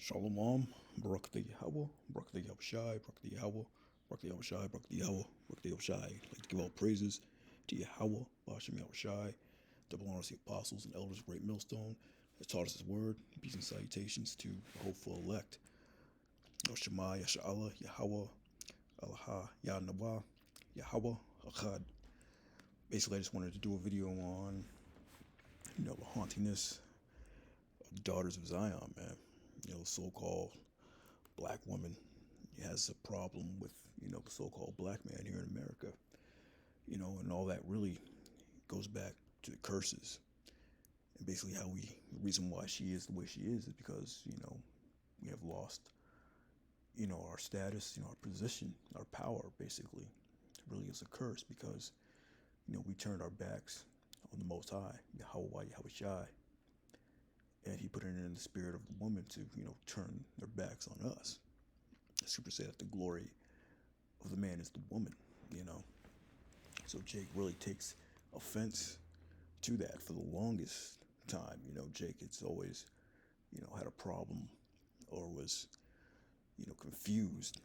Shalom, Barak the Yahweh, Barak the Yahushai, Barak the Yahweh, Barak the Yahushai, Barak the Yahweh, Barak the Yahushai. I'd like to give all praises to Yahweh, Bashem Yahushai, double honors to the apostles and elders of Great Millstone, has taught us his word, peace and salutations to the hopeful elect. Yoshema, Yasha'Allah, Yahweh, Allah, Yahweh, Yahweh, Achad. Basically, I just wanted to do a video on, the haughtiness of the daughters of Zion, man. So-called black woman has a problem with, the so-called black man here in America. And all that really goes back to the curses. And basically the reason why she is the way she is because, we have lost, our status, our position, our power, basically. It really is a curse because, we turned our backs on the Most High, Yahweh, Yahushai. And he put it in the spirit of the woman to, turn their backs on us. The scripture said that the glory of the man is the woman, So Jake really takes offense to that for the longest time. Jake it's always, had a problem or was, confused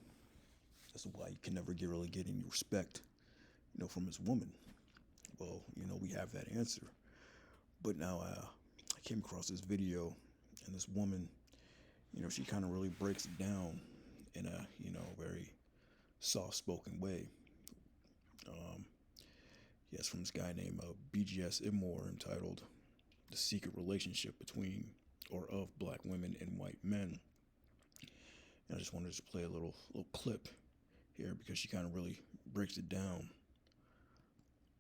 as to why he can never really get any respect, from his woman. Well, we have that answer. But now I came across this video, and this woman, she kind of really breaks it down in a, very soft-spoken way. It's from this guy named BGS Immore, entitled "The Secret Relationship Between or of Black Women and White Men." And I just wanted to play a little clip here because she kind of really breaks it down.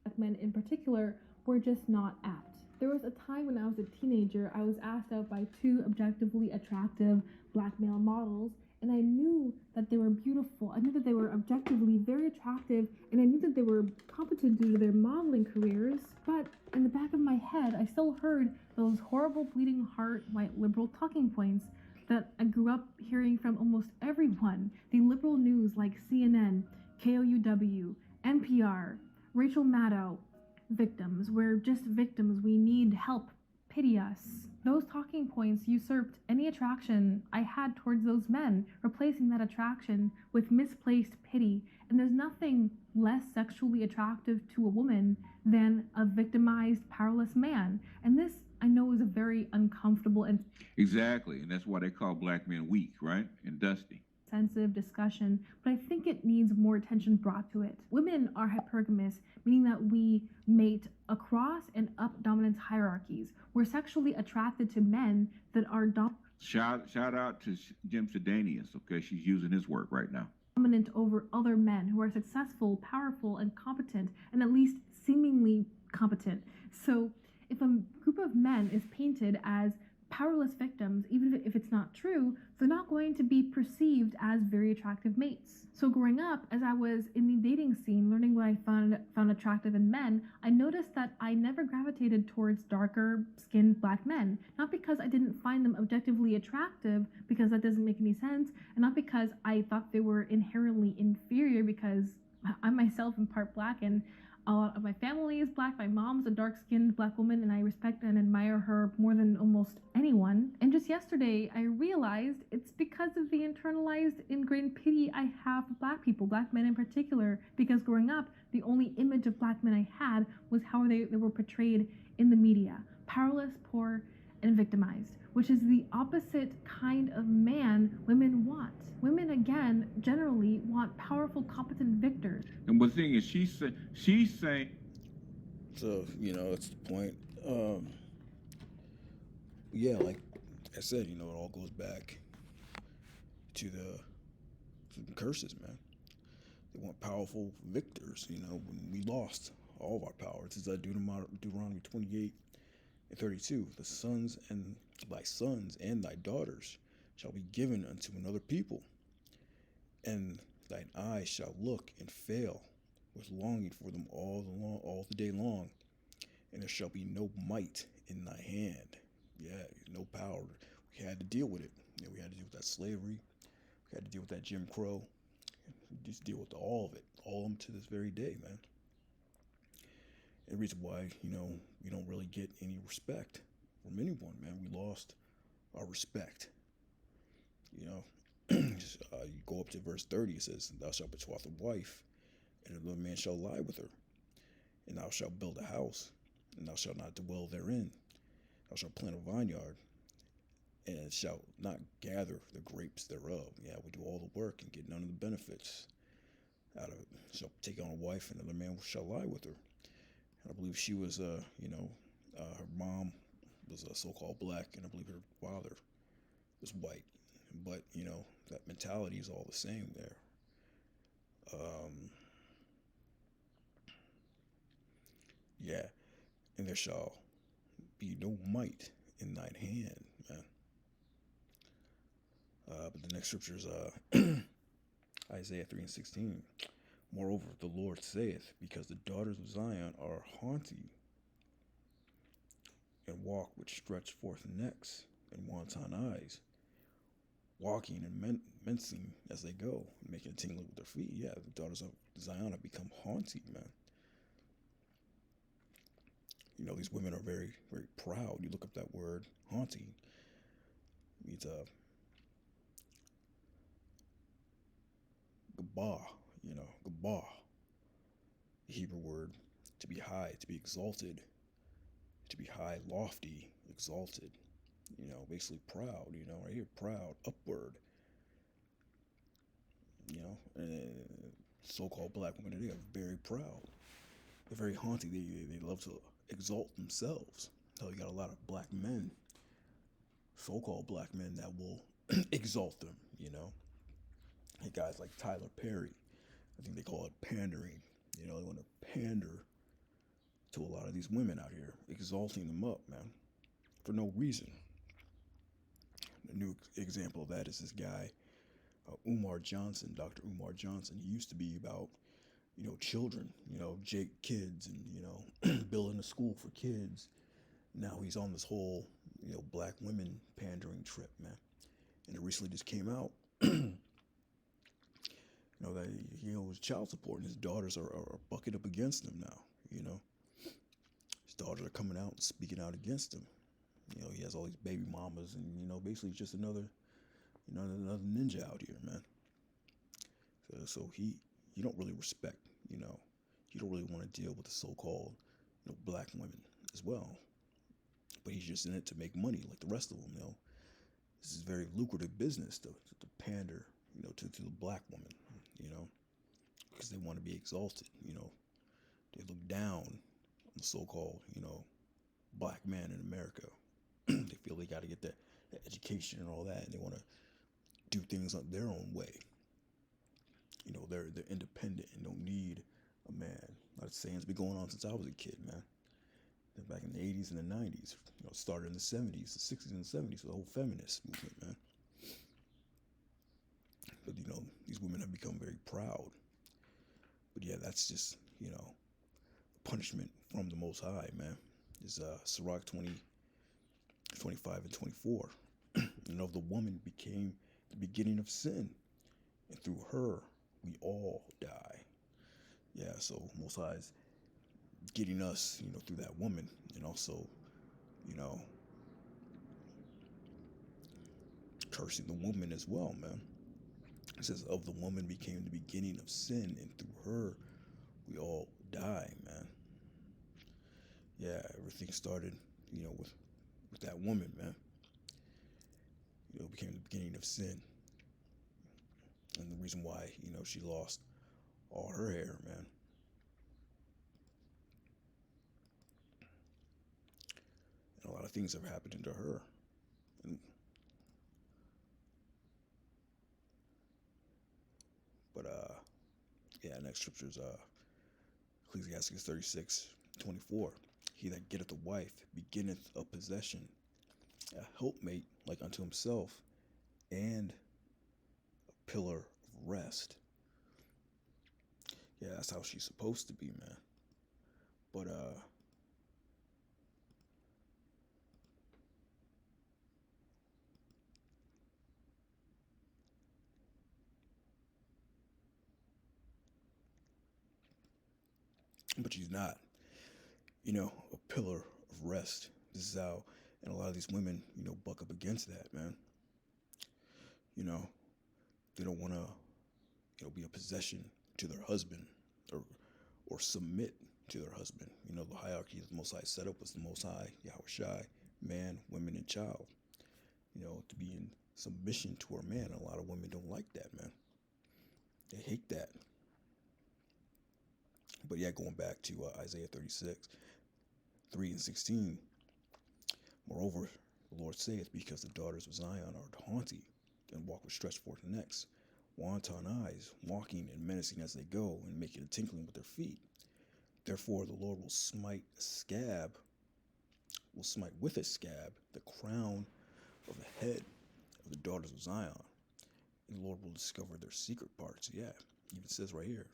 Black men in particular were just not apt. There was a time when I was a teenager, I was asked out by two objectively attractive black male models, and I knew that they were beautiful. I knew that they were objectively very attractive, and I knew that they were competent due to their modeling careers. But in the back of my head, I still heard those horrible bleeding heart white liberal talking points that I grew up hearing from almost everyone. The liberal news like CNN, KOUW, NPR, Rachel Maddow. Victims. We're just victims. We need help. Pity us. Those talking points usurped any attraction I had towards those men, replacing that attraction with misplaced pity. And there's nothing less sexually attractive to a woman than a victimized, powerless man. And this, I know, is a very uncomfortable and exactly, and that's why they call black men weak, right? And dusty. Sensitive discussion, but I think it needs more attention brought to it. Women are hypergamous, meaning that we mate across and up dominance hierarchies. We're sexually attracted to men that are Shout out to Jim Sedanius, okay? She's using his work right now. Dominant over other men who are successful, powerful, and competent, and at least seemingly competent. So if a group of men is painted as powerless victims, even if it's not true, they're not going to be perceived as very attractive mates. So growing up, as I was in the dating scene, learning what I found attractive in men, I noticed that I never gravitated towards darker skinned black men. Not because I didn't find them objectively attractive, because that doesn't make any sense, and not because I thought they were inherently inferior, because I myself am part black and a lot of my family is black. My mom's a dark-skinned black woman, and I respect and admire her more than almost anyone. And just yesterday, I realized it's because of the internalized, ingrained pity I have for black people, black men in particular, because growing up, the only image of black men I had was how they were portrayed in the media. Powerless, poor, and victimized, which is the opposite kind of man women want. Women, again, generally want powerful, competent victors. And the thing is, she's saying. So, that's the point. Like I said, it all goes back to the curses, man. They want powerful victors, when we lost all of our power. This is Deuteronomy 28 and 32. The sons and thy sons and thy daughters shall be given unto another people, and thine eyes shall look and fail with longing for them all the day long, and there shall be no might in thy hand. No power. We had to deal with it. We had to deal with that slavery. We had to deal with that Jim Crow. We just deal with all of it, all of them to this very day, man. And the reason why, we don't really get any respect from anyone, man. We lost our respect. You know, you go up to verse 30. It says, "Thou shalt betroth a wife, and another man shall lie with her. And thou shalt build a house, and thou shalt not dwell therein. Thou shalt plant a vineyard, and shalt not gather the grapes thereof." Yeah, we do all the work and get none of the benefits out of it. Shall take on a wife, and another man shall lie with her. And I believe she was, her mom was so-called black, and I believe her father was white. But that mentality is all the same there. Um, yeah, and there shall be no might in thine hand, man. But the next scripture is Isaiah 3:16. "Moreover, the Lord saith, because the daughters of Zion are haughty, and walk with stretched forth necks and wanton eyes, walking and mincing as they go, and making a tingling with their feet." Yeah, the daughters of Zion have become haughty, man. These women are very, very proud. You look up that word, haughty. It means gabah, gabah, the Hebrew word to be high, to be exalted, to be high, lofty, exalted. Basically proud. Right here, proud, upward. And so-called black women today are very proud. They're very haughty. They love to exalt themselves. Hell, you got a lot of black men, so-called black men, that will exalt them. Hey, guys like Tyler Perry, I think they call it pandering. They want to pander to a lot of these women out here, exalting them up, man, for no reason. A new example of that is this guy, Umar Johnson, Dr. Umar Johnson. He used to be about, children, Jake kids, and building a school for kids. Now he's on this whole, black women pandering trip, man. And it recently just came out, that was child support, and his daughters are bucking up against him now. His daughters are coming out and speaking out against him. He has all these baby mamas, and basically just another ninja out here, man. So he don't really respect, he don't really want to deal with the so-called, black women as well. But he's just in it to make money like the rest of them. This is very lucrative business to pander, to the black woman, because they want to be exalted. They look down on the so-called, black man in America. They feel they got to get that education and all that, and they want to do things on their own way. They're independent and don't need a man. That saying's been going on since I was a kid, man. Back in the 80s and the 90s. It started in the 70s, the 60s and the 70s, the whole feminist movement, man. But, these women have become very proud. But yeah, that's just, punishment from the Most High, man. Is Sirach 20, 25 and 24. "And of the woman became the beginning of sin, and through her we all die." Yeah, so Most High is getting us, through that woman, and also, cursing the woman as well, man. It says, "Of the woman became the beginning of sin, and through her we all die," man. Yeah, everything started, with that woman, man. Became the beginning of sin, and the reason why, she lost all her hair, man. And a lot of things have happened to her. And, but yeah, next scripture is Ecclesiastes 36:24. "He that getteth a wife beginneth a possession, a helpmate like unto himself, and a pillar of rest." Yeah, that's how she's supposed to be, man. But she's not, a pillar of rest. This is how, and a lot of these women, buck up against that, man. You know, they don't want to, be a possession to their husband, or or submit to their husband. The hierarchy the Most High set up was the Most High, Yahweh Shai, man, women, and child. To be in submission to our man. A lot of women don't like that, man. They hate that. But yeah, going back to Isaiah 36, 3 and 16. Moreover, the Lord saith, because the daughters of Zion are haughty, and walk with stretched forth necks, wanton eyes, walking and menacing as they go, and making a tinkling with their feet. Therefore the Lord will smite with a scab the crown of the head of the daughters of Zion. And the Lord will discover their secret parts. Yeah, even says right here,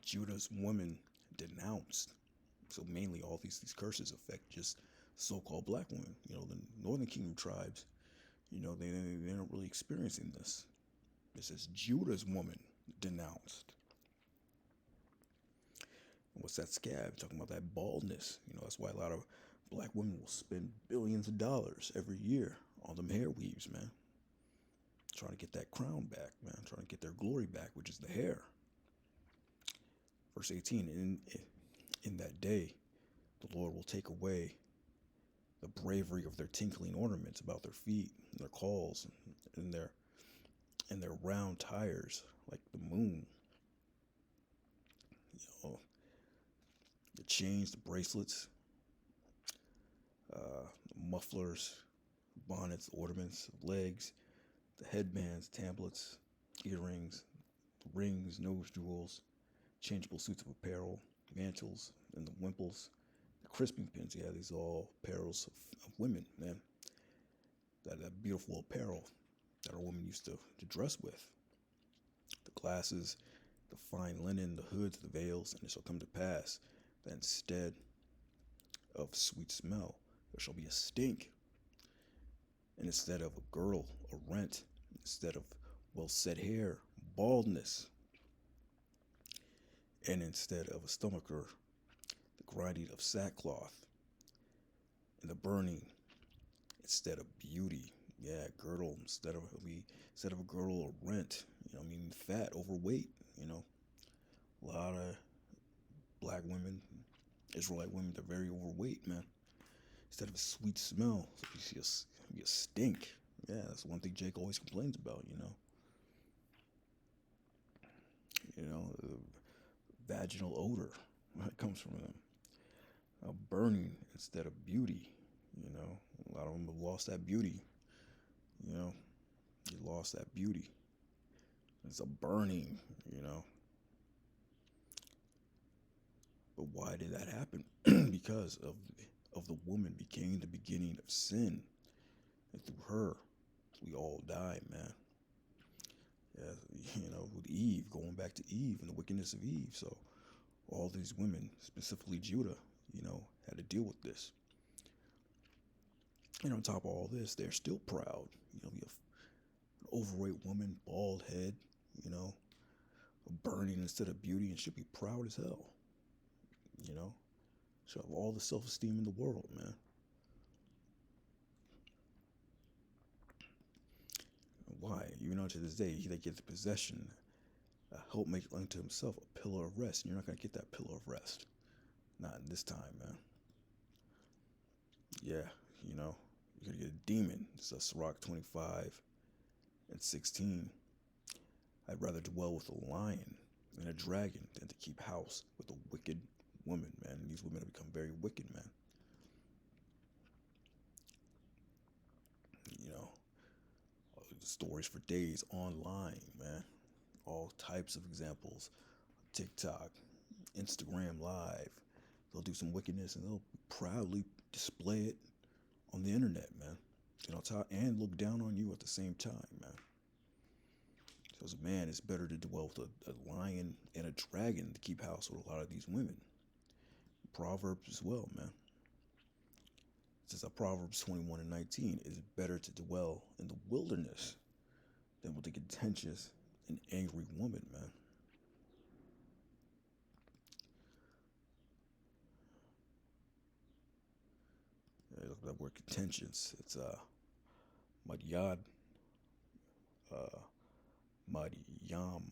Judah's women denounced. So mainly all these curses affect just so-called black women. The Northern Kingdom tribes, they're not really experiencing this. It says Judah's woman denounced. And what's that scab? Talking about that baldness. That's why a lot of black women will spend billions of dollars every year on them hair weaves, man. Trying to get that crown back, man. Trying to get their glory back, which is the hair. Verse 18, in that day, the Lord will take away the bravery of their tinkling ornaments about their feet, and their calls, and their round tires like the moon. The chains, the bracelets, mufflers, bonnets, ornaments, legs, the headbands, tablets, earrings, rings, nose jewels, changeable suits of apparel, mantles, and the wimples, the crisping pins. Yeah, these are all apparels of women, man. That beautiful apparel that our women used to dress with. The glasses, the fine linen, the hoods, the veils, and it shall come to pass that instead of sweet smell, there shall be a stink. And instead of a girdle, a rent. Instead of well set hair, baldness. And instead of a stomacher, the grinding of sackcloth. And the burning, instead of beauty. Yeah, girdle instead of a girdle, or rent. Fat, overweight. A lot of black women, Israelite women, they're very overweight, man. Instead of a sweet smell, so you see a stink. Yeah, that's one thing Jake always complains about. Vaginal odor that comes from them. Burning instead of beauty. A lot of them have lost that beauty. They lost that beauty. It's a burning. But why did that happen? Because of the woman became the beginning of sin, and through her, we all die, man. Yeah, with Eve, going back to Eve and the wickedness of Eve. So all these women, specifically Judah, had to deal with this. And on top of all this, they're still proud. You have an overweight woman, bald head, burning instead of beauty, and she'll be proud as hell. She'll have all the self-esteem in the world, man. Why? To this day, he that gets possession, help make unto himself a pillar of rest. And you're not going to get that pillar of rest. Not in this time, man. Yeah, you're going to get a demon. It's a Sirach 25 and 16. I'd rather dwell with a lion and a dragon than to keep house with a wicked woman, man. And these women have become very wicked, man. Stories for days online, man. All types of examples. TikTok, Instagram Live. They'll do some wickedness and they'll proudly display it on the internet, man. And look down on you at the same time, man. So as a man, it's better to dwell with a lion and a dragon to keep house with a lot of these women. Proverbs as well, man. It says Proverbs 21 and 19, it is better to dwell in the wilderness than with a contentious and angry woman, man. Yeah, look at that word contentious. It's madyad, Madian, Yan,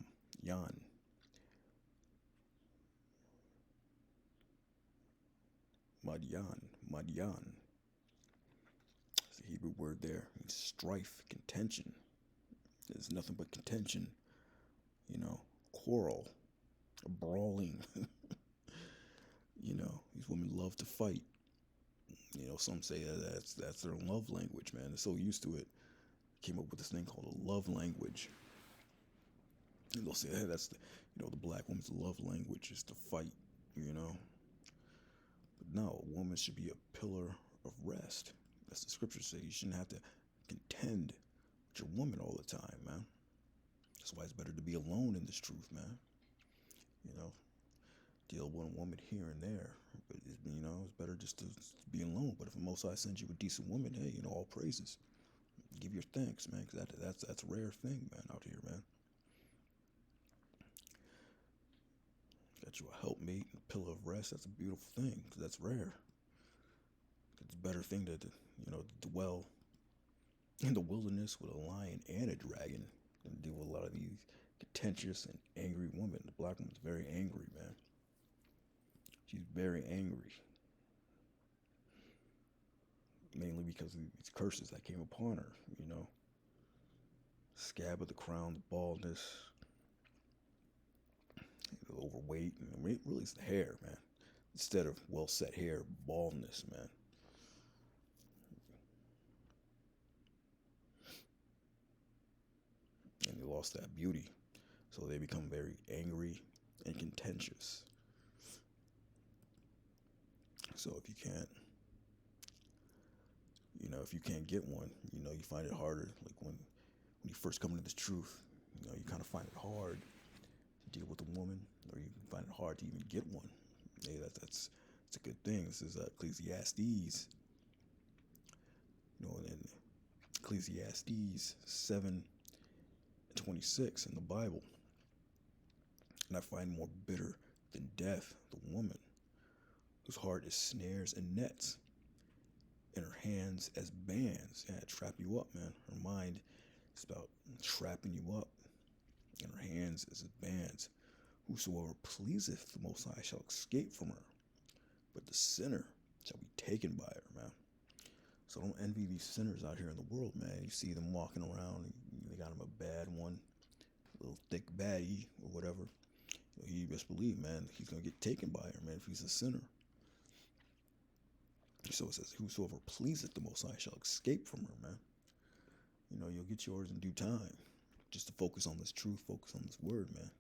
Madian. It's the Hebrew word there. It means strife, contention. There's nothing but contention, quarrel, brawling. These women love to fight. Some say that's their love language, man. They're so used to it. Came up with this thing called a love language. And they'll say, hey, that's the black woman's love language is to fight, But no, a woman should be a pillar of rest. That's the scriptures say. You shouldn't have to contend with your woman all the time, man. That's why it's better to be alone in this truth, man. Deal with one woman here and there. But, it's better just to be alone. But if the Most High sends you a decent woman, hey, all praises. Give your thanks, man, because that's a rare thing, man, out here, man. Got you a helpmate and a pillar of rest. That's a beautiful thing, because that's rare. It's a better thing to dwell in the wilderness with a lion and a dragon than deal with a lot of these contentious and angry women. The black woman's very angry, man. She's very angry. Mainly because of these curses that came upon her, Scab of the crown, the baldness, the overweight, and really it's the hair, man. Instead of well set hair, baldness, man. And they lost that beauty. So they become very angry and contentious. So if you can't get one, you find it harder. Like when you first come into this truth, you kind of find it hard to deal with a woman, or you find it hard to even get one. Hey, that's a good thing. This is Ecclesiastes. In Ecclesiastes 7:26 in the Bible. And I find more bitter than death the woman whose heart is snares and nets, and her hands as bands. Yeah, trap you up, man. Her mind is about trapping you up, and her hands as bands. Whosoever pleaseth the Most High shall escape from her, but the sinner shall be taken by her, man. So don't envy these sinners out here in the world, man. You see them walking around, and they got him a bad one, a little thick baddie or whatever. You best believe, man, he's going to get taken by her, man, if he's a sinner. So it says, whosoever pleaseth the Most High shall escape from her, man. You'll get yours in due time. Just to focus on this truth, focus on this word, man.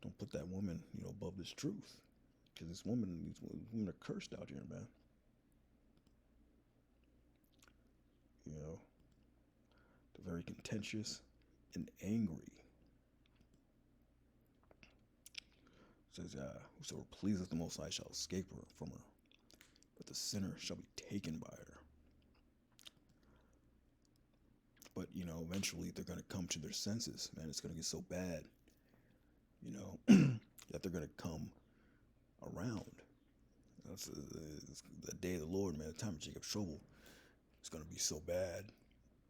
Don't put that woman, above this truth. Because these women are cursed out here, man. They're very contentious and angry. It says, whosoever pleaseth the Most High shall escape from her, but the sinner shall be taken by her. But, eventually they're going to come to their senses, man. It's going to get so bad, that they're going to come around. That's the day of the Lord, man. The time of Jacob's trouble. It's going to be so bad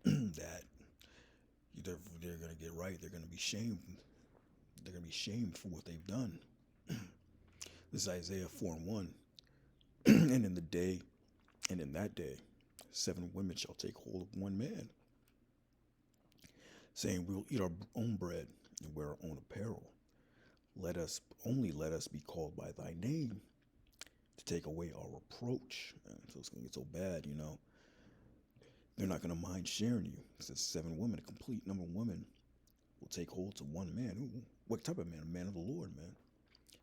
that they're going to get right. They're going to be shamed. They're going to be shamed for what they've done. This is Isaiah 4:1. And in that day, 7 women shall take hold of one man, saying, we'll eat our own bread and wear our own apparel. Let us be called by thy name to take away our reproach. And so it's going to get so bad, they're not going to mind sharing you. It says 7 women, a complete number of women, will take hold to one man. Ooh, what type of man? A man of the Lord, man.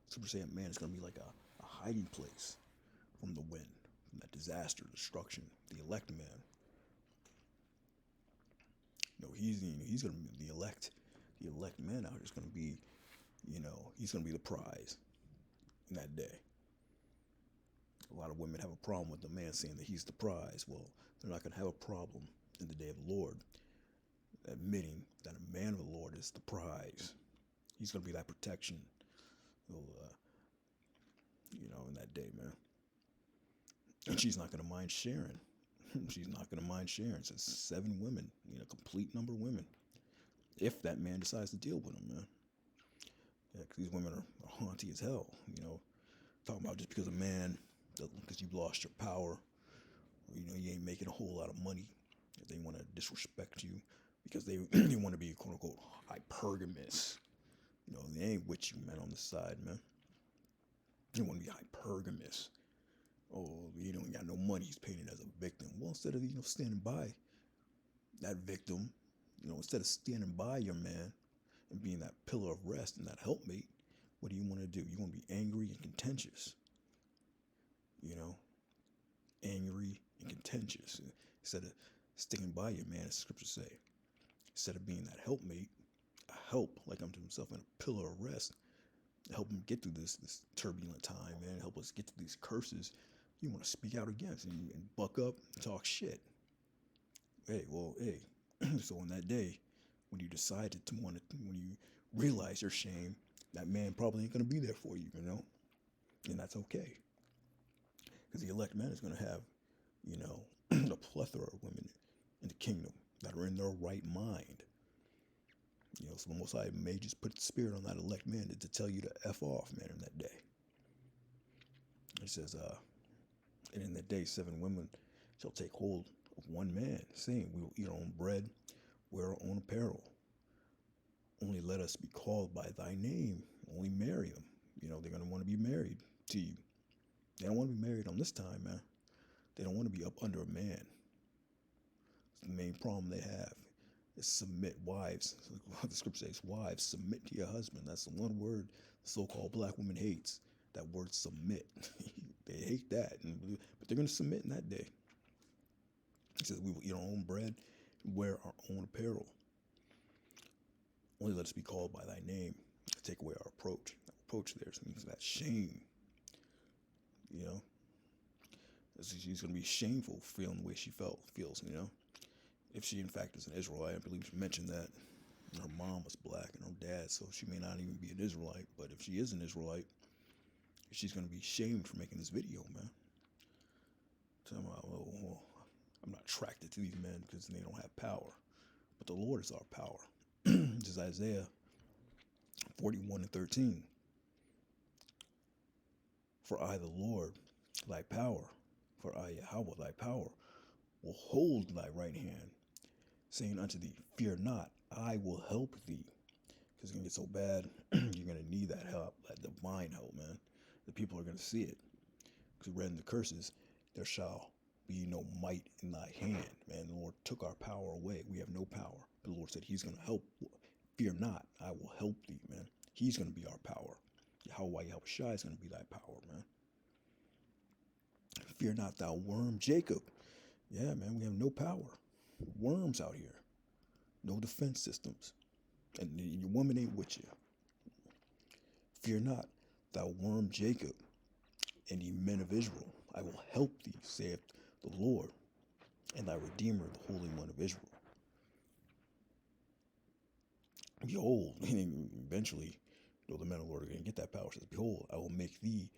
Scripture say a man is going to be like a hiding place from the wind, from that disaster, destruction, the elect man. He's going to be the elect man out here is going to be, he's going to be the prize in that day. A lot of women have a problem with the man saying that he's the prize. Well, they're not going to have a problem in the day of the Lord admitting that a man of the Lord is the prize. He's going to be that protection, in that day, man. And she's not going to mind sharing. She's not going to mind sharing. It says 7 women, complete number of women. if that man decides to deal with him, man. Yeah, because these women are haughty as hell. Talking about just because a man, because you've lost your power, or, you ain't making a whole lot of money, they want to disrespect you because they they want to be quote unquote hypergamous. They ain't with you, man, on the side, man. They want to be hypergamous. Oh, you don't got no money. He's painted as a victim. Well, instead of standing by that victim, instead of standing by your man and being that pillar of rest and that helpmate, what do you want to do? You want to be angry and contentious. Angry and contentious. Instead of sticking by your man, as scriptures say. Instead of being that helpmate, a help like unto himself and a pillar of rest, help him get through this turbulent time, man. Help us get through these curses. You want to speak out against and buck up and talk shit. Hey. So on that day, when you decided when you realize your shame, that man probably ain't gonna be there for you, and that's okay, because the elect man is gonna have, a plethora of women in the kingdom that are in their right mind. So the Most High may just put the spirit on that elect man to tell you to F off, man, in that day. It says, and in that day 7 women shall take hold of one man, saying, we will eat our own bread, wear our own apparel. Only let us be called by thy name. Only marry them. They're going to want to be married to you. They don't want to be married on this time, man. They don't want to be up under a man. The main problem they have is submit. Wives. The scripture says, wives, submit to your husband. That's the one word the so-called black woman hates. That word submit. They hate that. But they're going to submit in that day. He says, we will eat our own bread and wear our own apparel. Only let us be called by thy name. Take away our approach. That approach there means that shame. She's going to be shameful feeling the way she feels. If she in fact is an Israelite. I believe she mentioned that her mom was black and her dad, so she may not even be an Israelite. But if she is an Israelite, she's going to be shamed for making this video, man. Talking about, well, I'm not attracted to these men because they don't have power. But the Lord is our power. This is Isaiah 41:13. For I, the Lord, thy power, for I, Yahweh, thy power, will hold thy right hand, saying unto thee, fear not, I will help thee. Because it's going to get so bad, you're going to need that help, that divine help, man. The people are going to see it. Because we read in the curses, there shall be no might in thy hand, man. The Lord took our power away. We have no power. The Lord said he's going to help. Fear not, I will help thee, man. He's going to be our power. Yahweh Shai is going to be thy power, man. Fear not, thou worm Jacob. Yeah, man, we have no power. Worms out here. No defense systems. And your woman ain't with you. Fear not, thou worm Jacob, and ye men of Israel. I will help thee, saith the Lord, and thy Redeemer, the Holy One of Israel. Behold, and eventually, the men of the Lord are going to get that power. It says, behold, I will make thee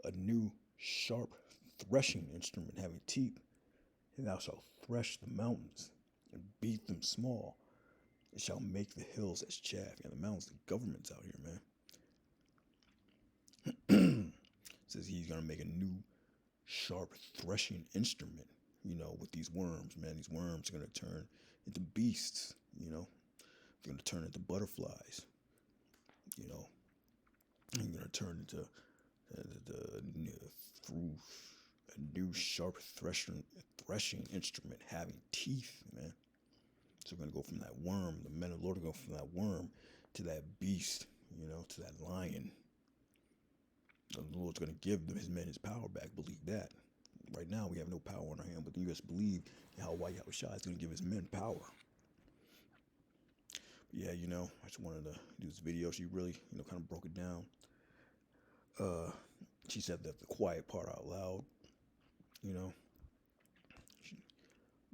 a new sharp threshing instrument having teeth, and thou shalt thresh the mountains and beat them small. It shall make the hills as chaff. And the mountains, the government's out here, man. It says he's going to make a new sharp threshing instrument, with these worms, man. These worms are going to turn into beasts, They're going to turn into butterflies, They're going to turn into through a new sharp threshing instrument having teeth, man. So we're going to go from that worm, the men of the Lord are going to go from that worm to that beast, to that lion. And the Lord's going to give his men his power back. Believe that. Right now, we have no power in our hand, but you just believe Yahweh Shai is going to give his men power. But yeah, I just wanted to do this video. She really, kind of broke it down. She said that the quiet part out loud,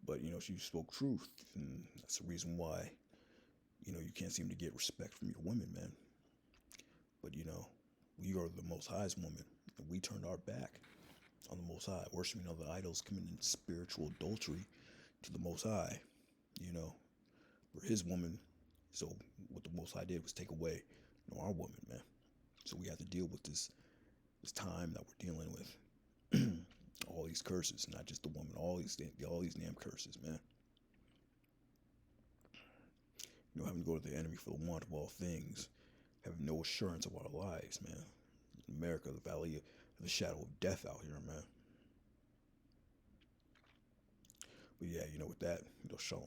but she spoke truth, and that's the reason why, you can't seem to get respect from your women, man. But we are the Most High's woman, and we turned our back on the Most High, worshiping other idols, committing spiritual adultery to the Most High. We're his woman, So what the Most High did was take away, our women, man. So we have to deal with this time that we're dealing with. All these curses, not just the woman, all these damn curses, man. Having to go to the enemy for the want of all things, having no assurance of our lives, man. In America, the valley of the shadow of death out here, man. But yeah, with that, shalom.